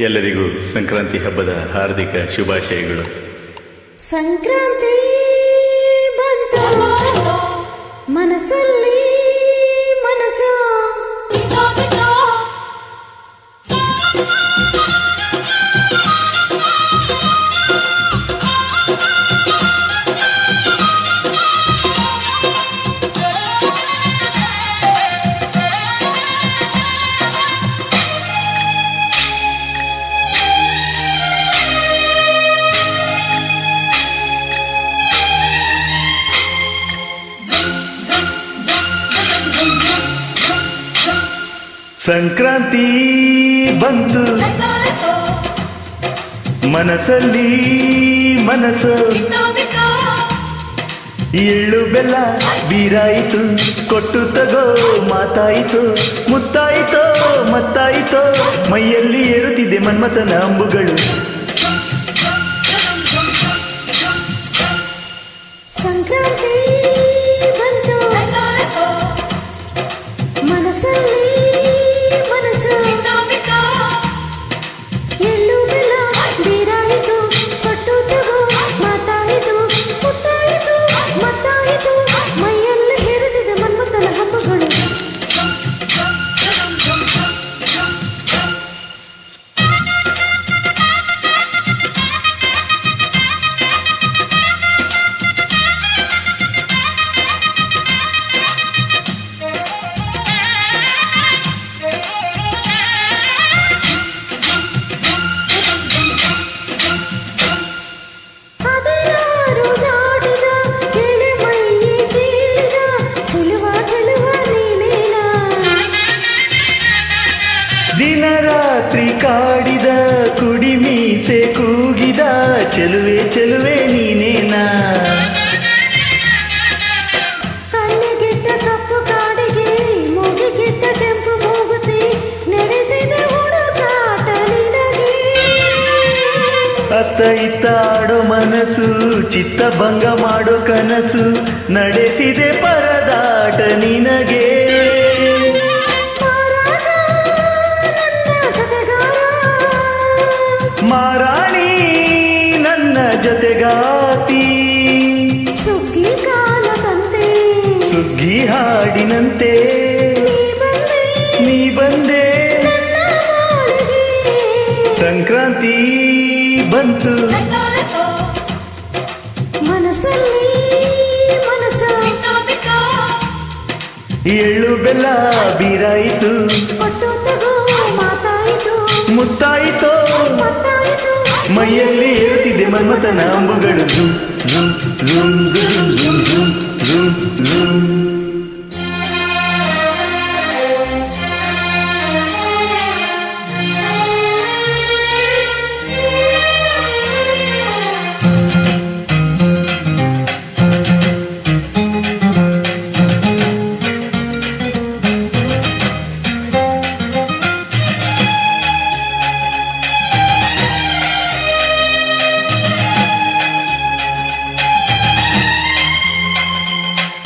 ಎಲ್ಲರಿಗೂ ಸಂಕ್ರಾಂತಿ ಹಬ್ಬದ ಹಾರ್ದಿಕ ಶುಭಾಶಯಗಳು. ಸಂಕ್ರಾಂತಿ ಬಂತು ಮನಸ್ಸಲ್ಲಿ ಮನಸ್ಸು ಸಂಕ್ರಾಂತಿ ಬಂತು ಮನಸ್ಸಲ್ಲಿ ಮನಸ್ಸು ಎಳ್ಳು ಬೆಲ್ಲ ಬೀರಾಯಿತು ಕೊಟ್ಟು ತಗೋ ಮಾತಾಯಿತು ಮುತ್ತಾಯಿತೋ ಮತ್ತಾಯಿತೋ ಮೈಯಲ್ಲಿ ಏರುತ್ತಿದೆ ಮನ್ಮಥನ ಅಂಬುಗಳು. ಸಂಕ್ರಾಂತಿ ಬಂತು ಮನಸ್ಸಲ್ಲಿ ಮನಸ್ಸು ಎಳ್ಳು ಬೆಲ್ಲ ಬೀರಾಯಿತು ಕೊಟ್ಟು ತಗೋ ಮಾತಾಯಿತು ಮುತ್ತಾಯಿತು ಮತ್ತಾಯಿತು ಮೈಯಲ್ಲಿ ಹೇರುತ್ತಿದೆ ಮನ್ಮಥನ ಹಬ್ಬಗಳು. ದಿನ ರಾತ್ರಿ ಕಾಡಿದ ಕುಡಿ ಮೀಸೆ ಕೂಗಿದ ಚೆಲುವೆ ಚೆಲುವೆ ನೀನೇನಾ. ಕಣ್ಣಿಗೆಟ್ಟ ಕಪ್ಪು ಕಾಡಿಗೆ ಮೂಗಿಗೆಟ್ಟ ಕೆಂಪು ಮೂಗುತಿ ನಡೆಸಿದ ಹುಡುಕಾಟ ನಿನಗೆ. ಅತ್ತ ಇತ್ತ ಆಡೋ ಮನಸ್ಸು ಚಿತ್ತ ಭಂಗ ಮಾಡೋ ಕನಸು ನಡೆಸಿದೆ ಪರದಾಟ ನಿನಗೆ. ಮಾರಾಣಿ ನನ್ನ ಜೊತೆಗಾತಿ ಸುಗ್ಗಿ ಕಾಲದಂತೆ ಸುಗ್ಗಿ ಹಾಡಿನಂತೆ ನೀ ಬಂದೆ ನೀ ಬಂದೆ. ನನ್ನ ಬಾಳಿಗೆ. ಸಂಕ್ರಾಂತಿ ಬಂತು ಮನಸ್ಸಲ್ಲಿ ಮನಸ್ಸು ಎಳ್ಳು ಬೆಲ್ಲ ಬೀರಾಯಿತು ಕೊಟ್ಟು ತಗೋ ಮಾತಾಯಿತು ಮುತ್ತಾಯಿತೋ ಮತ್ತಾಯಿತು ಮೈಯಲ್ಲಿ ಏರುತ್ತಿದೆ ಮನ್ಮಥನ ಅಂಬುಗಳು. ಝುಮ್ ಝುಮ್ ಝುಮ್ ಝುಮ್ ಝುಮ್ ಝುಮ್ ಝುಮ್ ಝುಮ್.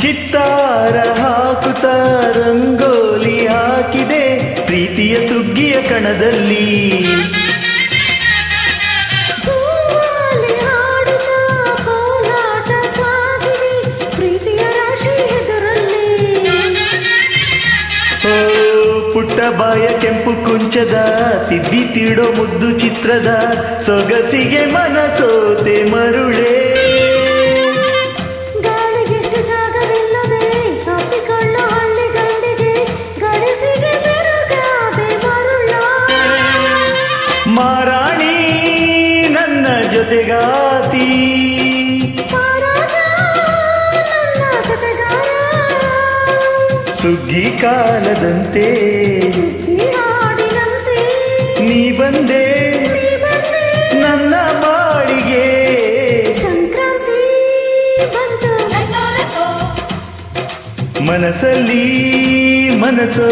ಚಿತ್ತಾರ ಹಾಕುತ್ತ ರಂಗೋಲಿ ಹಾಕಿದೆ ಪ್ರೀತಿಯ ಸುಗ್ಗಿಯ ಕಣದಲ್ಲಿ. ಸೋಮಾಲಿ ಹಾಡುತ್ತಾ ಕೋಲಾಟ ಸಾಗಿದೆ ಪ್ರೀತಿಯ ರಾಶಿ ಎದುರಲ್ಲಿ. ಓ ಪುಟ್ಟ ಬಾಯ ಕೆಂಪು ಕುಂಚದ ತಿದ್ದಿ ತೀಡೋ ಮುದ್ದು ಚಿತ್ರದ ಸೊಗಸಿಗೆ ಮನಸೋತೆ ಮರುಳೇ. ಗಾಳಿಗೆಷ್ಟು ಜಾಗವಿಲ್ಲದೆ ಅಪ್ಪಿಕೊಳ್ಳೋ ಹಳ್ಳಿ ಗಂಡಿಗೆ ಗಡಿಸಿಗೆ ಬೆರಗಾದೆ ಮರುಳ. ಮಾರಾಣಿ ನನ್ನ ಜೊತೆಗಾತಿ ಮಹಾರಾಜ ನನ್ನ ಜೊತೆಗಾರ ಸುಗ್ಗಿ ಕಾಲದಂತೆ ಸುಗ್ಗಿ ಹಾಡಿನಂತೆ ನೀ ಬಂದೆ ನೀ ಬಂದೆ ನನ್ನ ಬಾಳಿಗೆ. ಸಂಕ್ರಾಂತಿ ಬಂತು ಮನಸ್ಸಲ್ಲಿ ಮನಸ್ಸು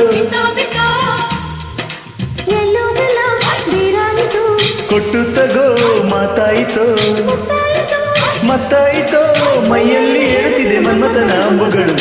ಎಳ್ಳು ಬೆಲ್ಲ ಬೀರಾಯಿತು ಕೊಟ್ಟು ತಗೋ ಮಾತಾಯಿತೋ ಮುತ್ತಾಯಿತು ಮತ್ತಾಯಿತೋ ಮೈಯಲ್ಲಿ ಏರುತ್ತಿದೆ ಮನ್ಮಥನ ಅಂಬುಗಳು.